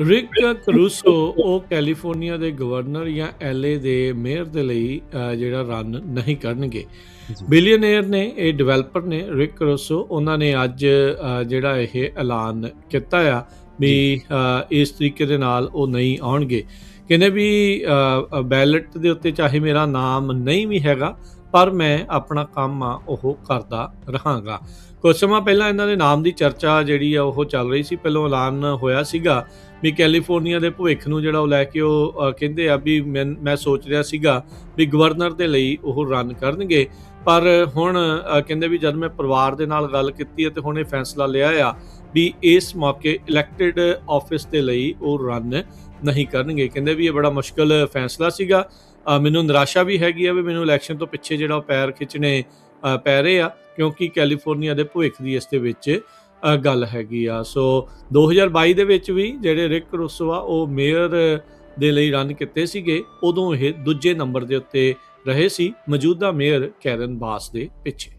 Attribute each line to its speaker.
Speaker 1: ਰਿਕ ਕਰੂਸੋ ਉਹ ਕੈਲੀਫੋਰਨੀਆ ਦੇ ਗਵਰਨਰ ਜਾਂ ਐਲਏ ਦੇ ਮੇਅਰ ਦੇ ਲਈ ਜਿਹੜਾ ਰਨ ਨਹੀਂ ਕਰਨਗੇ।
Speaker 2: ਜੀ।
Speaker 1: ਬਿਲੀਅਨੇਅਰ ਨੇ, ਇਹ ਡਿਵੈਲਪਰ ਨੇ ਰਿਕ ਕਰੂਸੋ, ਉਹਨਾਂ ਨੇ ਅੱਜ ਜਿਹੜਾ ਇਹ ਐਲਾਨ ਕੀਤਾ ਆ ਵੀ
Speaker 2: ਜੀ।
Speaker 1: ਇਸ ਤਰੀਕੇ ਦੇ ਨਾਲ ਉਹ ਨਹੀਂ ਆਉਣਗੇ। ਕਹਿੰਦੇ ਵੀ ਬੈਲਟ ਦੇ ਉੱਤੇ ਚਾਹੇ ਮੇਰਾ ਨਾਮ ਨਹੀਂ ਵੀ ਹੈਗਾ, ਪਰ ਮੈਂ ਆਪਣਾ ਕੰਮ ਆ ਉਹ ਕਰਦਾ ਰਹਾਂਗਾ। ਕੁਝ ਸਮਾਂ ਪਹਿਲਾਂ ਇਹਨਾਂ ਦੇ ਨਾਮ ਦੀ ਚਰਚਾ ਜਿਹੜੀ ਆ ਉਹ ਚੱਲ ਰਹੀ ਸੀ। ਪਹਿਲਾਂ ਐਲਾਨ ਹੋਇਆ ਸੀਗਾ ਵੀ ਕੈਲੀਫੋਰਨੀਆ ਦੇ ਭਵਿੱਖ ਨੂੰ ਜਿਹੜਾ ਉਹ ਲੈ ਕੇ ਉਹ ਕਹਿੰਦੇ ਆ ਵੀ ਮੈਂ ਸੋਚ ਰਿਹਾ ਸੀਗਾ ਵੀ ਗਵਰਨਰ ਦੇ ਲਈ ਉਹ ਰਨ ਕਰਨਗੇ, ਪਰ ਹੁਣ ਕਹਿੰਦੇ ਵੀ ਜਦ ਮੈਂ ਪਰਿਵਾਰ ਦੇ ਨਾਲ ਗੱਲ ਕੀਤੀ ਹੈ ਤੇ ਹੁਣ ਇਹ ਫੈਸਲਾ ਲਿਆ ਆ ਵੀ ਇਸ ਮੌਕੇ ਇਲੈਕਟਿਡ ਆਫਿਸ ਦੇ ਲਈ ਉਹ ਰਨ ਨਹੀਂ ਕਰਨਗੇ। ਕਹਿੰਦੇ ਵੀ ਇਹ ਬੜਾ ਮੁਸ਼ਕਲ ਫੈਸਲਾ ਸੀਗਾ। ਮੈਨੂੰ ਨਿਰਾਸ਼ਾ ਵੀ ਹੈਗੀ ਆ ਵੀ ਮੈਨੂੰ ਇਲੈਕਸ਼ਨ ਤੋਂ ਪਿੱਛੇ ਜਿਹੜਾ ਉਹ ਪੈਰ ਖਿੱਚਣੇ ਪੈ ਰਹੇ ਆ, ਕਿਉਂਕਿ ਕੈਲੀਫੋਰਨੀਆ ਦੇ ਭਵਿੱਖ ਦੀ ਇਸ ਦੇ ਵਿੱਚ ਗੱਲ ਹੈਗੀ ਆ। ਸੋ 2022 ਦੇ ਵਿੱਚ ਵੀ ਜਿਹੜੇ ਰਿਕ ਕਰੂਸੋ ਆ ਉਹ ਮੇਅਰ ਦੇ ਲਈ ਰਨ ਕੀਤੇ ਸੀਗੇ, ਉਦੋਂ ਇਹ ਦੂਜੇ ਨੰਬਰ ਦੇ ਉੱਤੇ ਰਹੇ ਸੀ ਮੌਜੂਦਾ ਮੇਅਰ ਕੈਰਨ ਬਾਸ ਦੇ ਪਿੱਛੇ।